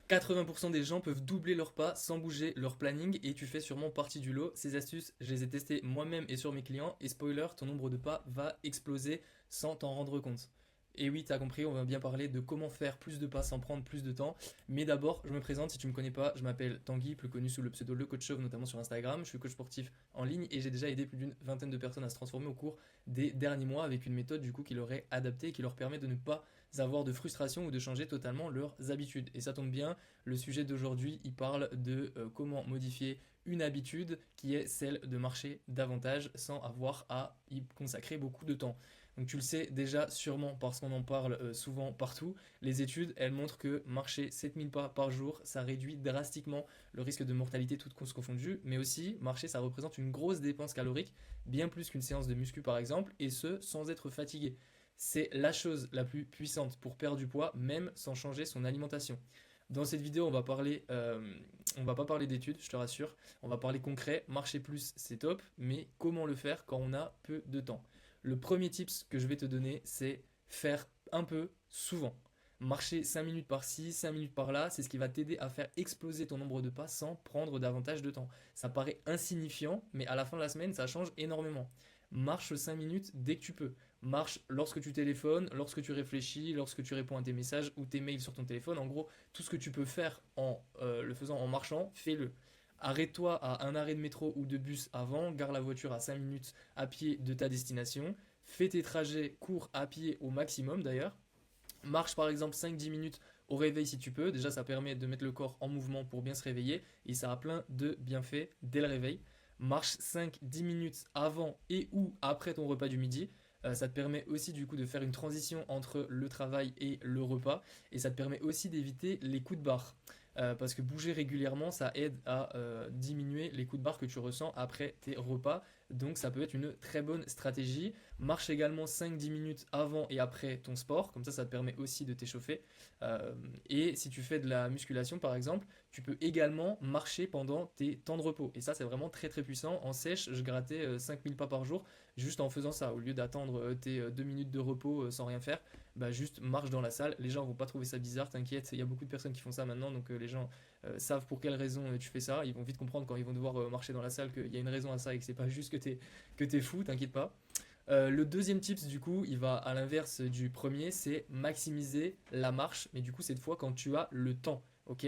80% des gens peuvent doubler leurs pas sans bouger leur planning et tu fais sûrement partie du lot. Ces astuces, je les ai testées moi-même et sur mes clients et spoiler, ton nombre de pas va exploser sans t'en rendre compte. Et oui, t'as compris, on va bien parler de comment faire plus de pas sans prendre plus de temps. Mais d'abord, je me présente, si tu me connais pas, je m'appelle Tanguy, plus connu sous le pseudo Le Coach Chauve, notamment sur Instagram. Je suis coach sportif en ligne et j'ai déjà aidé plus d'une vingtaine de personnes à se transformer au cours des derniers mois avec une méthode du coup qui leur est adaptée et qui leur permet de ne pas avoir de frustration ou de changer totalement leurs habitudes. Et ça tombe bien, le sujet d'aujourd'hui, il parle de comment modifier une habitude qui est celle de marcher davantage sans avoir à y consacrer beaucoup de temps. Donc tu le sais déjà sûrement parce qu'on en parle souvent partout, les études elles montrent que marcher 7000 pas par jour ça réduit drastiquement le risque de mortalité toute cause confondue, mais aussi marcher ça représente une grosse dépense calorique, bien plus qu'une séance de muscu par exemple, et ce sans être fatigué. C'est la chose la plus puissante pour perdre du poids, même sans changer son alimentation. Dans cette vidéo, on va pas parler d'études, je te rassure. On va parler concret. Marcher plus, c'est top, mais comment le faire quand on a peu de temps? Le premier tips que je vais te donner, c'est faire un peu souvent. Marcher 5 minutes par-ci, 5 minutes par-là, c'est ce qui va t'aider à faire exploser ton nombre de pas sans prendre davantage de temps. Ça paraît insignifiant, mais à la fin de la semaine, ça change énormément. Marche 5 minutes dès que tu peux. Marche lorsque tu téléphones, lorsque tu réfléchis, lorsque tu réponds à tes messages ou tes mails sur ton téléphone. En gros, tout ce que tu peux faire en le faisant en marchant, fais-le. Arrête-toi à un arrêt de métro ou de bus avant, gare la voiture à 5 minutes à pied de ta destination. Fais tes trajets courts à pied au maximum d'ailleurs. Marche par exemple 5-10 minutes au réveil si tu peux. Déjà, ça permet de mettre le corps en mouvement pour bien se réveiller et ça a plein de bienfaits dès le réveil. Marche 5-10 minutes avant et ou après ton repas du midi. Ça te permet aussi du coup de faire une transition entre le travail et le repas et ça te permet aussi d'éviter les coups de barre. Parce que bouger régulièrement, ça aide à diminuer les coups de barre que tu ressens après tes repas. Donc ça peut être une très bonne stratégie. Marche également 5-10 minutes avant et après ton sport, comme ça te permet aussi de t'échauffer. Euh, et si tu fais de la musculation par exemple, tu peux également marcher pendant tes temps de repos. Et ça c'est vraiment très très puissant. En sèche, je grattais 5000 pas par jour juste en faisant ça. Au lieu d'attendre tes 2 minutes de repos sans rien faire, bah juste marche dans la salle. Les gens vont pas trouver ça bizarre, t'inquiète, il y a beaucoup de personnes qui font ça maintenant, donc les gens savent pour quelle raison tu fais ça. Ils vont vite comprendre quand ils vont devoir marcher dans la salle qu'il y a une raison à ça et que c'est pas juste que t'es fou, t'inquiète pas. Le deuxième tips, du coup, il va à l'inverse du premier, c'est maximiser la marche, mais du coup, cette fois, quand tu as le temps. Ok.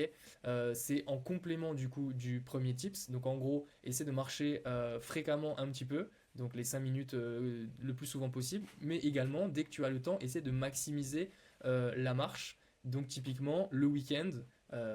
C'est en complément du coup du premier tips. Donc en gros, essaie de marcher fréquemment un petit peu, donc les 5 minutes le plus souvent possible, mais également dès que tu as le temps, essaie de maximiser la marche. Donc typiquement le week-end,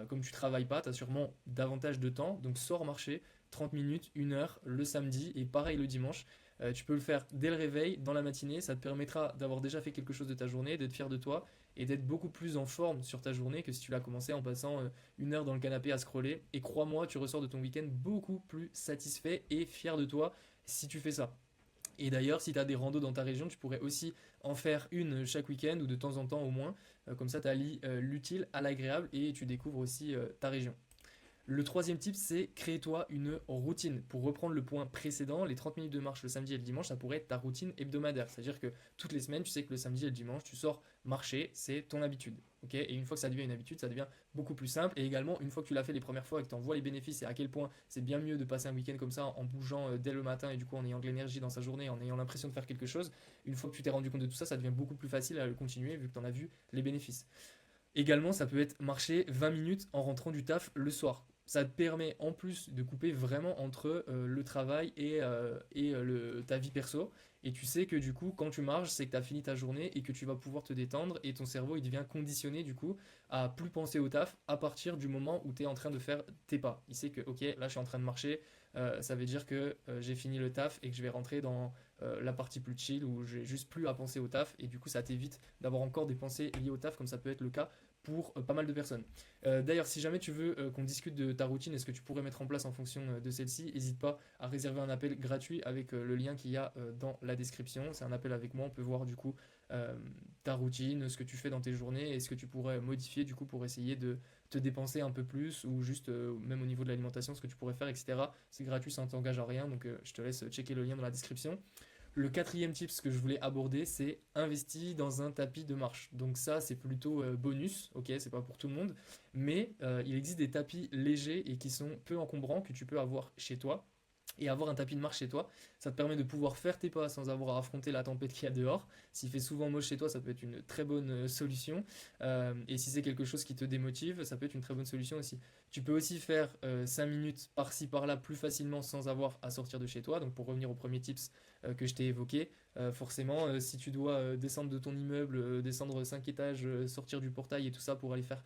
comme tu travailles pas, tu as sûrement davantage de temps, donc sors marcher 30 minutes, 1 heure le samedi et pareil le dimanche. Tu peux le faire dès le réveil, dans la matinée, ça te permettra d'avoir déjà fait quelque chose de ta journée, d'être fier de toi et d'être beaucoup plus en forme sur ta journée que si tu l'as commencé en passant 1 heure dans le canapé à scroller. Et crois-moi, tu ressors de ton week-end beaucoup plus satisfait et fier de toi si tu fais ça. Et d'ailleurs, si tu as des randos dans ta région, tu pourrais aussi en faire une chaque week-end ou de temps en temps au moins. Comme ça, tu allies l'utile à l'agréable et tu découvres aussi ta région. Le troisième tip, c'est crée-toi une routine. Pour reprendre le point précédent, les 30 minutes de marche le samedi et le dimanche, ça pourrait être ta routine hebdomadaire. C'est-à-dire que toutes les semaines, tu sais que le samedi et le dimanche, tu sors marcher, c'est ton habitude. Ok. Et une fois que ça devient une habitude, ça devient beaucoup plus simple. Et également, une fois que tu l'as fait les premières fois et que tu en vois les bénéfices et à quel point c'est bien mieux de passer un week-end comme ça en bougeant dès le matin et du coup en ayant de l'énergie dans sa journée, en ayant l'impression de faire quelque chose, une fois que tu t'es rendu compte de tout ça, ça devient beaucoup plus facile à le continuer vu que tu en as vu les bénéfices. Également, ça peut être marcher 20 minutes en rentrant du taf le soir. Ça te permet en plus de couper vraiment entre le travail et ta vie perso. Et tu sais que du coup, quand tu marches, c'est que tu as fini ta journée et que tu vas pouvoir te détendre et ton cerveau il devient conditionné du coup à plus penser au taf à partir du moment où tu es en train de faire tes pas. Il sait que ok, là je suis en train de marcher, ça veut dire que j'ai fini le taf et que je vais rentrer dans la partie plus chill où j'ai juste plus à penser au taf et du coup ça t'évite d'avoir encore des pensées liées au taf comme ça peut être le cas pour pas mal de personnes. D'ailleurs, si jamais tu veux qu'on discute de ta routine et ce que tu pourrais mettre en place en fonction de celle-ci, n'hésite pas à réserver un appel gratuit avec le lien qu'il y a dans la description. C'est un appel avec moi, on peut voir du coup euh, ta routine, ce que tu fais dans tes journées et ce que tu pourrais modifier du coup pour essayer de te dépenser un peu plus ou juste même au niveau de l'alimentation, ce que tu pourrais faire, etc. C'est gratuit, ça ne t'engage à rien, donc je te laisse checker le lien dans la description. Le quatrième tips que je voulais aborder, c'est investir dans un tapis de marche. Donc ça, c'est plutôt bonus, ok, c'est pas pour tout le monde, mais il existe des tapis légers et qui sont peu encombrants que tu peux avoir chez toi. Et avoir un tapis de marche chez toi, ça te permet de pouvoir faire tes pas sans avoir à affronter la tempête qu'il y a dehors. S'il fait souvent moche chez toi, ça peut être une très bonne solution. Et si c'est quelque chose qui te démotive, ça peut être une très bonne solution aussi. Tu peux aussi faire 5 minutes par-ci par-là plus facilement sans avoir à sortir de chez toi. Donc pour revenir au premier tips que je t'ai évoqué, forcément, si tu dois descendre de ton immeuble, descendre 5 étages, sortir du portail et tout ça pour aller faire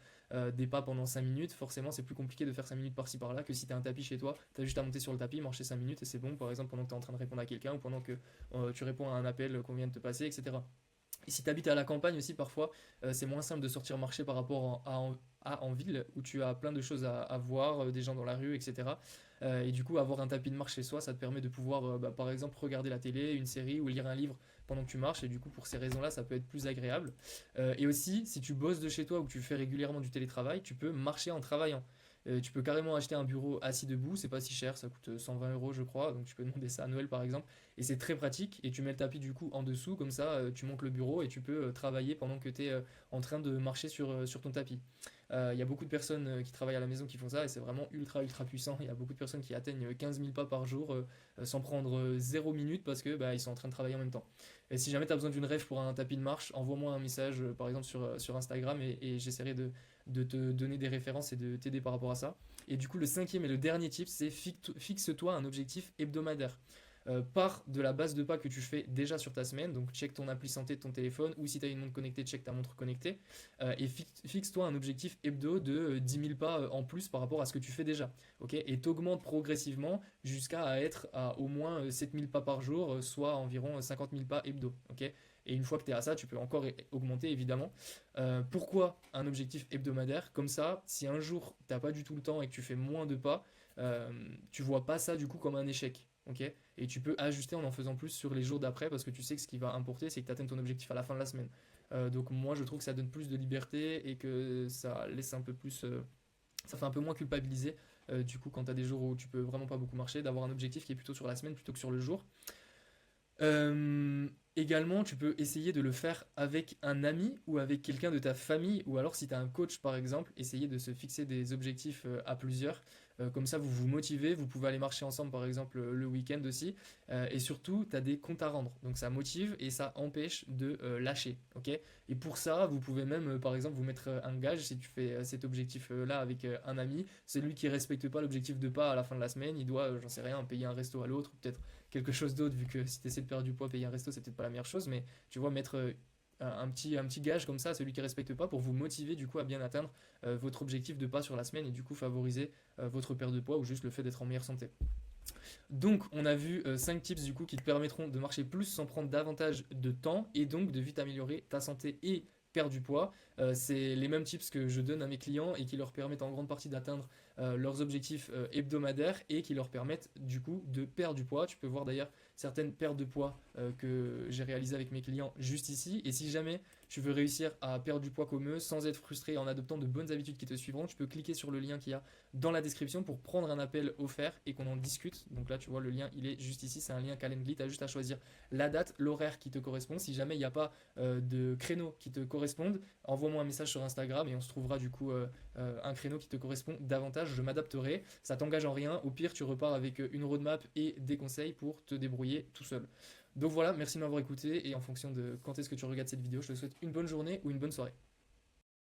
des pas pendant 5 minutes, forcément c'est plus compliqué de faire 5 minutes par-ci par-là que si tu as un tapis chez toi, tu as juste à monter sur le tapis, marcher 5 minutes et c'est bon, par exemple pendant que tu es en train de répondre à quelqu'un ou pendant que tu réponds à un appel qu'on vient de te passer, etc. Et si tu habites à la campagne aussi, parfois, c'est moins simple de sortir marcher par rapport en ville, où tu as plein de choses à voir, des gens dans la rue, etc. Et du coup, avoir un tapis de marche chez soi, ça te permet de pouvoir, par exemple, regarder la télé, une série ou lire un livre pendant que tu marches. Et du coup, pour ces raisons-là, ça peut être plus agréable. Et aussi, si tu bosses de chez toi ou que tu fais régulièrement du télétravail, tu peux marcher en travaillant. Tu peux carrément acheter un bureau assis debout, c'est pas si cher, ça coûte 120 euros je crois, donc tu peux demander ça à Noël par exemple, et c'est très pratique, et tu mets le tapis du coup en dessous, comme ça tu montes le bureau et tu peux travailler pendant que tu es en train de marcher sur ton tapis. Il y a beaucoup de personnes qui travaillent à la maison qui font ça, et c'est vraiment ultra puissant, il y a beaucoup de personnes qui atteignent 15 000 pas par jour sans prendre 0 minute parce que ils sont en train de travailler en même temps. Et si jamais tu as besoin d'une ref pour un tapis de marche, envoie-moi un message par exemple sur Instagram et j'essaierai de te donner des références et de t'aider par rapport à ça. Et du coup, le cinquième et le dernier tip, c'est fixe-toi un objectif hebdomadaire. Pars de la base de pas que tu fais déjà sur ta semaine, donc check ton appli santé de ton téléphone, ou si tu as une montre connectée, check ta montre connectée, et fixe-toi un objectif hebdo de 10 000 pas en plus par rapport à ce que tu fais déjà, ok. Et t'augmentes progressivement jusqu'à être à au moins 7 000 pas par jour, soit environ 50 000 pas hebdo, ok. Et une fois que tu es à ça, tu peux encore augmenter évidemment. Pourquoi un objectif hebdomadaire? Comme ça, si un jour tu n'as pas du tout le temps et que tu fais moins de pas, tu vois pas ça du coup comme un échec, ok. Et tu peux ajuster en faisant plus sur les jours d'après parce que tu sais que ce qui va importer, c'est que tu atteignes ton objectif à la fin de la semaine. Donc moi, je trouve que ça donne plus de liberté et que ça laisse un peu plus... ça fait un peu moins culpabiliser, du coup, quand tu as des jours où tu peux vraiment pas beaucoup marcher, d'avoir un objectif qui est plutôt sur la semaine plutôt que sur le jour. Également, tu peux essayer de le faire avec un ami ou avec quelqu'un de ta famille, ou alors si tu as un coach par exemple, essayer de se fixer des objectifs à plusieurs. Comme ça, vous vous motivez, vous pouvez aller marcher ensemble par exemple le week-end aussi. Et surtout, tu as des comptes à rendre. Donc ça motive et ça empêche de lâcher. Ok. Et pour ça, vous pouvez même par exemple vous mettre un gage si tu fais cet objectif-là avec un ami. Celui qui respecte pas l'objectif de pas à la fin de la semaine, il doit, j'en sais rien, payer un resto à l'autre, peut-être quelque chose d'autre, vu que si tu essaies de perdre du poids, payer un resto, c'est peut-être pas la meilleure chose, mais tu vois, mettre un petit gage comme ça à celui qui respecte pas pour vous motiver du coup à bien atteindre votre objectif de pas sur la semaine et du coup favoriser votre perte de poids ou juste le fait d'être en meilleure santé. Donc, on a vu 5 tips du coup qui te permettront de marcher plus sans prendre davantage de temps et donc de vite améliorer ta santé et perdre du poids. C'est les mêmes tips que je donne à mes clients et qui leur permettent en grande partie d'atteindre leurs objectifs hebdomadaires et qui leur permettent du coup de perdre du poids. Tu peux voir d'ailleurs certaines pertes de poids que j'ai réalisées avec mes clients juste ici. Et si jamais tu veux réussir à perdre du poids comme eux sans être frustré en adoptant de bonnes habitudes qui te suivront, tu peux cliquer sur le lien qu'il y a dans la description pour prendre un appel offert et qu'on en discute. Donc là, tu vois, le lien, il est juste ici. C'est un lien Calendly. Tu as juste à choisir la date, l'horaire qui te correspond. Si jamais il n'y a pas de créneau qui te correspondent, envoie-moi un message sur Instagram et on se trouvera du coup un créneau qui te correspond davantage. Je m'adapterai. Ça t'engage en rien. Au pire, tu repars avec une roadmap et des conseils pour te débrouiller tout seul. Donc voilà, merci de m'avoir écouté et en fonction de quand est-ce que tu regardes cette vidéo, je te souhaite une bonne journée ou une bonne soirée.